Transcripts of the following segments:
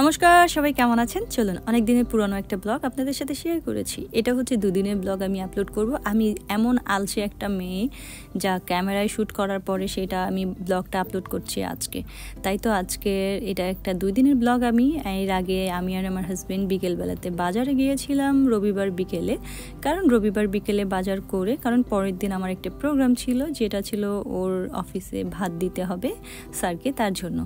নমস্কার, সবাই কেমন আছেন? চলুন অনেক দিনের পুরনো একটা ব্লগ আপনাদের সাথে শেয়ার করেছি। এটা হচ্ছে 2 দিনের ব্লগ আমি আপলোড করব। আমি এমন আলসে একটা মেয়ে যা ক্যামেরায় শ্যুট করার পরে সেটা আমি ব্লগটা আপলোড করছি আজকে। তাই তো আজকে এটা একটা 2 দিনের ব্লগ। এর আগে আমি আর আমার হাজব্যান্ড বিকেলবেলাতে বাজারে গিয়েছিলাম রবিবার বিকেলে। কারণ রবিবার বিকেলে বাজার করে, কারণ পরের দিন আমার একটা প্রোগ্রাম ছিল, যেটা ছিল ওর অফিসে ভাত দিতে হবে স্যারকে, তার জন্য।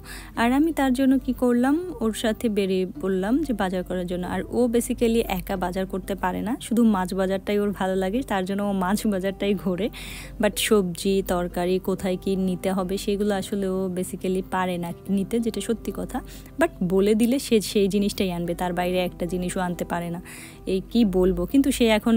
আর আমি তার জন্য কি করলাম, ওর সাথে বেরিয়ে পড়লাম যে বাজার করার জন্য। আর ও বেসিক্যালি একা বাজার করতে পারে না, শুধু মাছ বাজারটাই ওর ভালো লাগে, তার জন্য ও মাছ বাজারটাই ঘোরে। বাট সবজি তরকারি কোথায় কি নিতে হবে সেগুলো আসলে ও বেসিক্যালি পারে না নিতে, যেটা সত্যি কথা। বাট বলে দিলে সে সেই জিনিসটাই আনবে, তার বাইরে একটা জিনিসও আনতে পারে না। এই কি বলবো, কিন্তু সে এখন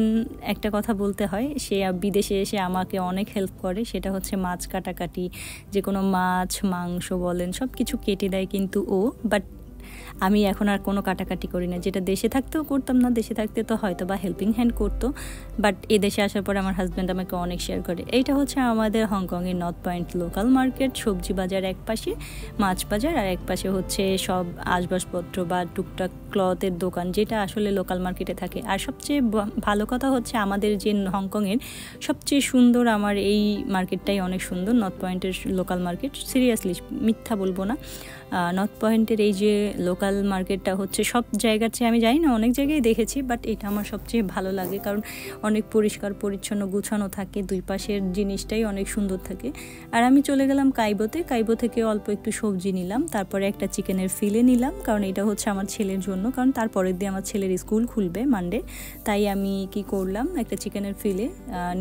একটা কথা বলতে হয়, সে বিদেশে এসে আমাকে অনেক হেল্প করে। সেটা হচ্ছে মাছ কাটাকাটি, যে কোনো মাছ মাংস বলেন সব কিছু কেটে দেয় কিন্তু ও। বাট আমি এখন আর কোনো কাটাকাটি করি না, যেটা দেশে থাকতেও করতাম না। দেশে থাকতে তো হয়তো বা হেল্পিং হ্যান্ড করতো, বাট এদেশে আসার পর আমার হাজব্যান্ড আমাকে অনেক শেয়ার করে। এইটা হচ্ছে আমাদের হংকংয়ের নর্থ পয়েন্ট লোকাল মার্কেট। সবজি বাজার এক পাশে, মাছ বাজার আর এক পাশে হচ্ছে সব আসবাবপত্র বা টুকটাক ক্লথের দোকান, যেটা আসলে লোকাল মার্কেটে থাকে। আর সবচেয়ে ভালো কথা হচ্ছে আমাদের যে হংকংয়ের সবচেয়ে সুন্দর, আমার এই মার্কেটটাই অনেক সুন্দর, নর্থ পয়েন্টের লোকাল মার্কেট। সিরিয়াসলি মিথ্যা বলবো না, নর্থ পয়েন্টের এই যে লোকাল মার্কেটটা হচ্ছে সব জায়গার চেয়ে, আমি জানি না অনেক জায়গায় দেখেছি, বাট এটা আমার সবচেয়ে ভালো লাগে। কারণ অনেক পরিষ্কার পরিচ্ছন্ন গুছানো থাকে, দুই পাশের জিনিসটাই অনেক সুন্দর থাকে। আর আমি চলে গেলাম কাইবো থেকে অল্প একটু সবজি নিলাম, তারপরে একটা চিকেনের ফিলে নিলাম, কারণ এটা হচ্ছে আমার ছেলের জন্য। কারণ তারপরের দিন আমার ছেলের স্কুল খুলবে মানডে, তাই আমি কি করলাম, একটা চিকেনের ফিলে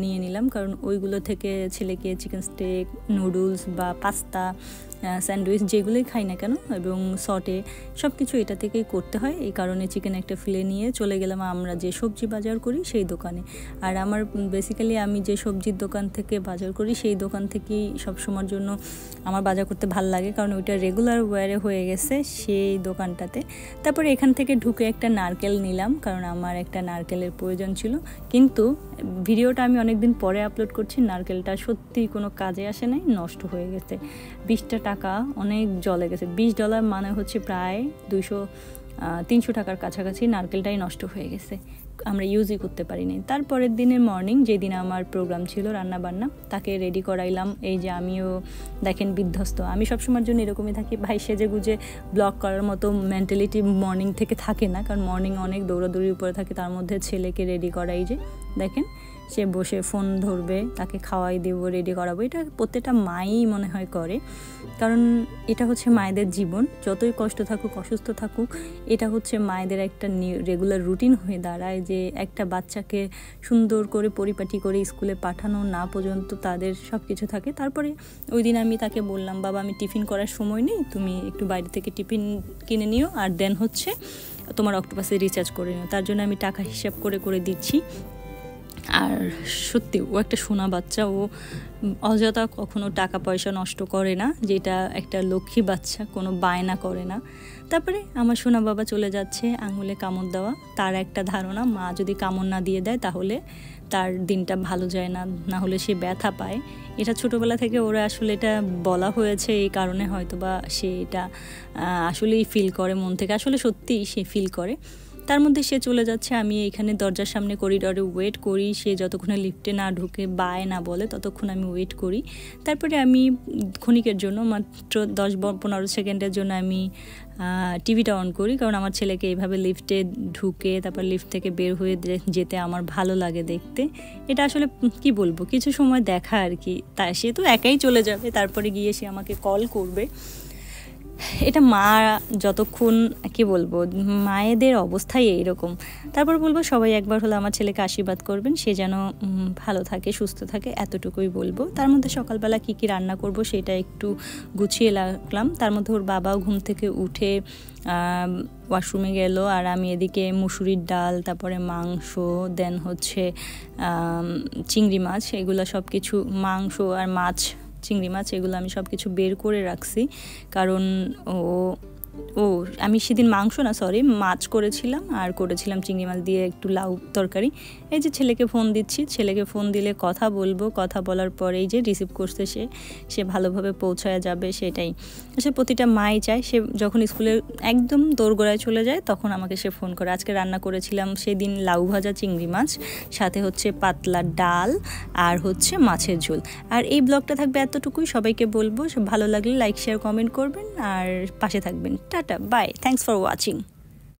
নিয়ে নিলাম। কারণ ওইগুলো থেকে ছেলেকে চিকেন স্টেক, নুডলস বা পাস্তা, স্যান্ডউইচ যেগুলোই খাই না কেন, এবং সটে সব কিছু এটা থেকেই করতে হয়। এই কারণে চিকেন একটা ফিলে নিয়ে চলে গেলাম আমরা যে সবজি বাজার করি সেই দোকানে। আর আমার বেসিক্যালি আমি যে সবজির দোকান থেকে বাজার করি সেই দোকান থেকেই সবসময়ের জন্য আমার বাজার করতে ভাল লাগে, কারণ ওইটা রেগুলার ওয়ারে হয়ে গেছে সেই দোকানটাতে। তারপরে এখান থেকে ঢুকে একটা নারকেল নিলাম, কারণ আমার একটা নারকেলের প্রয়োজন ছিল। কিন্তু ভিডিওটা আমি অনেকদিন পরে আপলোড করছি, নারকেলটা সত্যিই কোনো কাজে আসে নাই, নষ্ট হয়ে গেছে। 20 টাকা অনেক জলে গেছে। $20 মানে হচ্ছে প্রায় 200-300 টাকার কাছাকাছি নারকেলটাই নষ্ট হয়ে গেছে, আমরা ইউজই করতে পারিনি। তারপরের দিনের মর্নিং, যেদিন আমার প্রোগ্রাম ছিল রান্না বান্না, তাকে রেডি করাইলাম। এই যে আমিও দেখেন বিধ্বস্ত, আমি সবসময়ের জন্য এরকমই থাকি ভাই, সেজে গুজে ব্লগ করার মতো মেন্টালিটি মর্নিং থেকে থাকে না, কারণ মর্নিং অনেক দৌড়াদৌড়ির উপরে থাকে। তার মধ্যে ছেলেকে রেডি করাই, যে দেখেন সে বসে ফোন ধরবে, তাকে খাওয়াই দেবো, রেডি করাবো। এটা প্রত্যেকটা মাই মনে হয় করে, কারণ এটা হচ্ছে মায়েদের জীবন। যতই কষ্ট থাকুক, অসুস্থ থাকুক, এটা হচ্ছে মায়েদের একটা রেগুলার রুটিন হয়ে দাঁড়ায়, যে একটা বাচ্চাকে সুন্দর করে পরিপাটি করে স্কুলে পাঠানো না পর্যন্ত তাদের সব কিছু থাকে। তারপরে ওই দিন আমি তাকে বললাম, বাবা আমি টিফিন করার সময় নেই, তুমি একটু বাইরে থেকে টিফিন কিনে নিও, আর দেন হচ্ছে তোমার অক্টোপাসে রিচার্জ করে নিও। তার জন্য আমি টাকা হিসাব করে করে দিচ্ছি। আর সত্যি ও একটা সোনা বাচ্চা, ও অযথা কখনো টাকা পয়সা নষ্ট করে না, যেটা একটা লক্ষ্মী বাচ্চা, কোনো বায়না করে না। তারপরে আমার সোনা বাবা চলে যাচ্ছে আঙুলে কামড় দেওয়া। তার একটা ধারণা, মা যদি কামড় না দিয়ে দেয় তাহলে তার দিনটা ভালো যায় না, না হলে সে ব্যথা পায়। এটা ছোটোবেলা থেকে ওরা আসলে এটা বলা হয়েছে, এই কারণে হয়তো বা সে এটা আসলেই ফিল করে মন থেকে, আসলে সত্যিই সে ফিল করে। তার মধ্যে সে চলে যাচ্ছে, আমি এখানে দরজার সামনে করিডরে ওয়েট করি। সে যতক্ষণে লিফটে না ঢুকে বায় না বলে ততক্ষণ আমি ওয়েট করি। তারপরে আমি ক্ষণিকের জন্য, মাত্র 10-15 সেকেন্ডের জন্য আমি টিভিটা অন করি, কারণ আমার ছেলেকে এইভাবে লিফটে ঢুকে তারপর লিফট থেকে বের হয়ে যেতে আমার ভালো লাগে দেখতে। এটা আসলে কি বলবো, কিছু সময় দেখা আর কি। তা সে তো একাই চলে যাবে, তারপরে গিয়ে সে আমাকে কল করবে। এটা মা যতক্ষণ, কি বলবো, মায়েদের অবস্থাই এইরকম। তারপর বলবো সবাই একবার হলো আমার ছেলেকে আশীর্বাদ করবেন, সে যেন ভালো থাকে, সুস্থ থাকে, এতটুকুই বলবো। তার মধ্যে সকালবেলা কি কি রান্না করব সেটা একটু গুছিয়ে রাখলাম। তার মধ্যে ওর বাবাও ঘুম থেকে উঠে ওয়াশরুমে গেল, আর আমি এদিকে মুসুরির ডাল, তারপরে মাংস, দেন হচ্ছে চিংড়ি মাছ, এগুলো সব কিছু, মাংস আর মাছ, চিংড়ি মাছ, এগুলো আমি সব কিছু বের করে রাখছি, কারণ ও ও আমি সেদিন মাংস না সরি মাছ করেছিলাম আর করেছিলাম চিংড়ি মাছ দিয়ে একটু লাউ তরকারি। এই যে ছেলেকে ফোন দিচ্ছি, ছেলেকে ফোন দিলে কথা বলবো, কথা বলার পরেই যে রিসিভ করছে সে ভালোভাবে পৌঁছায় যাবে সেটাই সে প্রতিটা মাই চায়। সে যখন স্কুলে একদম দোরগোড়ায় চলে যায় তখন আমাকে সে ফোন করে। আজকে রান্না করেছিলাম সেদিন লাউ ভাজা চিংড়ি মাছ, সাথে হচ্ছে পাতলা ডাল আর হচ্ছে মাছের ঝোল। আর এই ব্লগটা থাকবে এতটুকুই, সবাইকে বলবো ভালো লাগলে লাইক শেয়ার কমেন্ট করবেন আর পাশে থাকবেন। Tata bye, thanks for watching.